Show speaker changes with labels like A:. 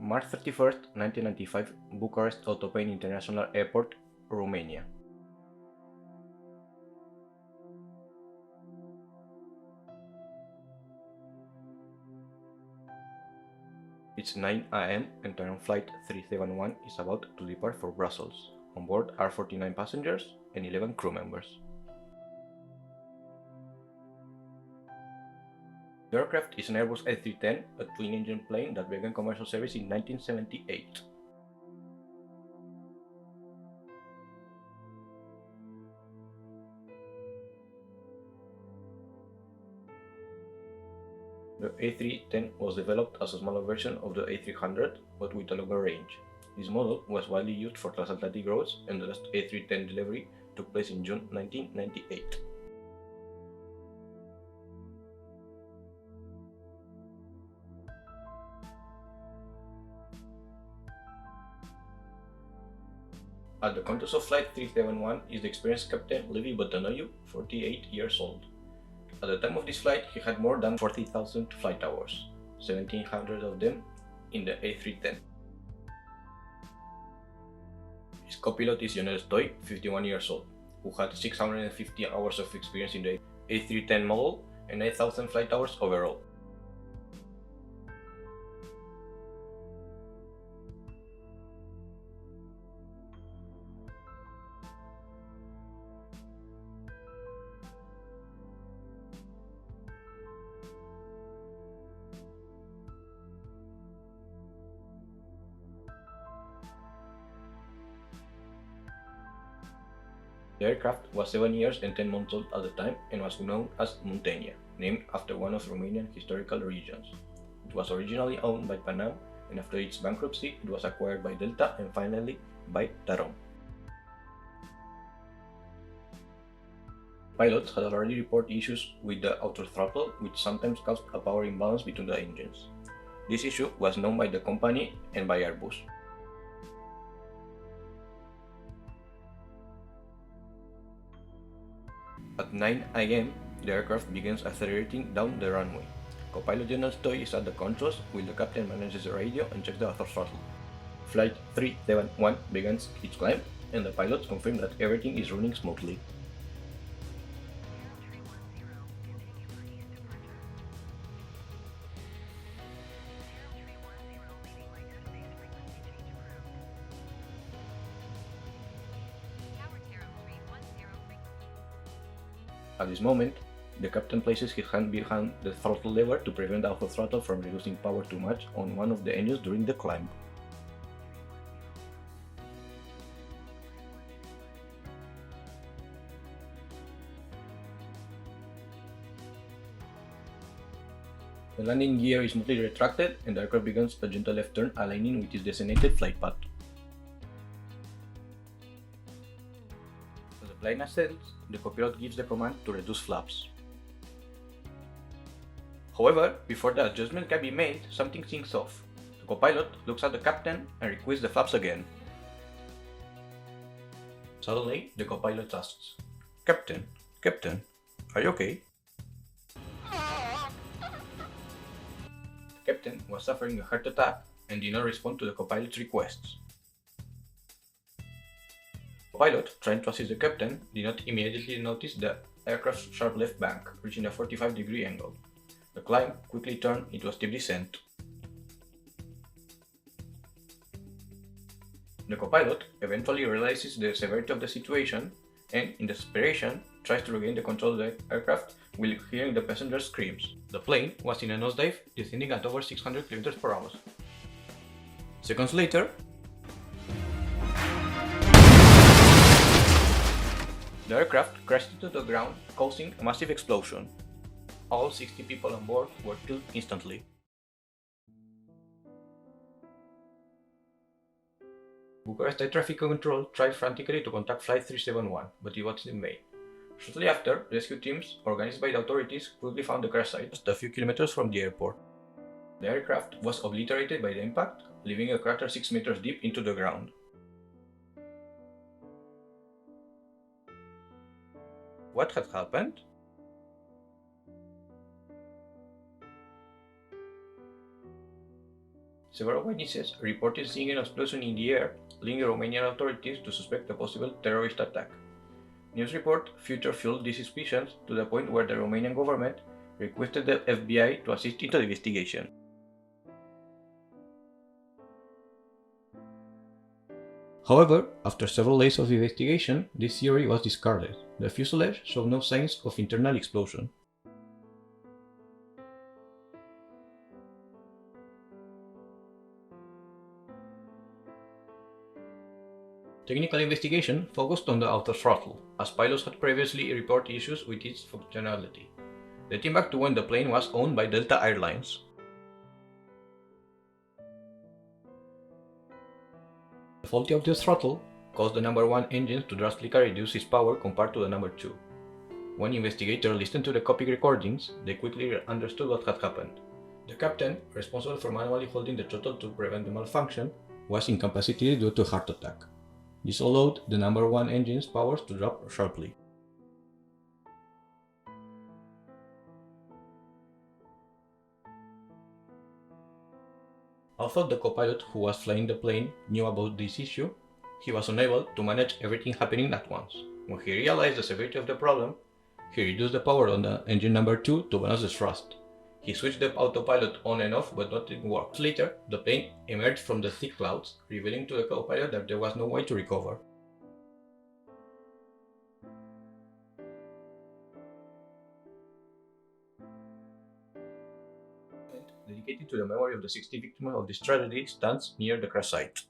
A: March 31st, 1995, Bucharest Otopeni International Airport, Romania. It's 9 AM and TAROM Flight 371 is about to depart for Brussels. On board are 49 passengers and 11 crew members. The aircraft is an Airbus A310, a twin-engine plane that began commercial service in 1978. The A310 was developed as a smaller version of the A300, but with a longer range. This model was widely used for transatlantic routes, and the last A310 delivery took place in June 1998. At the controls of Flight 371 is the experienced Captain Levi Botanoiu, 48 years old. At the time of this flight, he had more than 40,000 flight hours, 1,700 of them in the A310. His co-pilot is Ionel Stoi, 51 years old, who had 650 hours of experience in the A310 model and 8,000 flight hours overall. The aircraft was 7 years and 10 months old at the time and was known as Muntenia, named after one of Romanian historical regions. It was originally owned by Pan Am, and after its bankruptcy it was acquired by Delta and finally by TAROM. Pilots had already reported issues with the autothrottle, which sometimes caused a power imbalance between the engines. This issue was known by the company and by Airbus. At 9 AM, the aircraft begins accelerating down the runway. Co-pilot Ionel Stoi is at the controls while the captain manages the radio and checks the autothrottle. Flight 371 begins its climb, and the pilots confirm that everything is running smoothly. At this moment, the captain places his hand behind the throttle lever to prevent the autothrottle from reducing power too much on one of the engines during the climb. The landing gear is smoothly retracted and the aircraft begins a gentle left turn aligning with its designated flight path. As the plane ascends, the co-pilot gives the command to reduce flaps. However, before the adjustment can be made, something seems off. The co-pilot looks at the captain and requests the flaps again. Suddenly, the co-pilot asks, Captain, are you okay?" The captain was suffering a heart attack and did not respond to the co-pilot's requests. The pilot, trying to assist the captain, did not immediately notice the aircraft's sharp left bank, reaching a 45-degree angle. The climb quickly turned into a steep descent. The co-pilot eventually realizes the severity of the situation and, in desperation, tries to regain the control of the aircraft while hearing the passengers' screams. The plane was in a nosedive, descending at over 600 km per hour. Seconds later, the aircraft crashed into the ground, causing a massive explosion. All 60 people on board were killed instantly. Bucharest Air Traffic Control tried frantically to contact Flight 371, but it was in vain. Shortly after, rescue teams, organized by the authorities, quickly found the crash site just a few kilometers from the airport. The aircraft was obliterated by the impact, leaving a crater 6 meters deep into the ground. What had happened? Several witnesses reported seeing an explosion in the air, leading Romanian authorities to suspect a possible terrorist attack. News report further fueled these suspicions to the point where the Romanian government requested the FBI to assist into the investigation. However, after several days of investigation, this theory was discarded. The fuselage showed no signs of internal explosion. Technical investigation focused on the autothrottle, as pilots had previously reported issues with its functionality, dating back to when the plane was owned by Delta Airlines. The faulty autothrottle caused the number 1 engine to drastically reduce its power compared to the number 2. When investigators listened to the cockpit recordings, they quickly understood what had happened. The captain, responsible for manually holding the throttle to prevent the malfunction, was incapacitated due to a heart attack. This allowed the number 1 engine's powers to drop sharply. Although the co-pilot who was flying the plane knew about this issue, he was unable to manage everything happening at once. When he realized the severity of the problem, he reduced the power on the engine number 2 to balance the thrust. He switched the autopilot on and off, but nothing worked. Later, the plane emerged from the thick clouds, revealing to the co-pilot that there was no way to recover. Dedicated to the memory of the 60 victims of this tragedy stands near the crash site.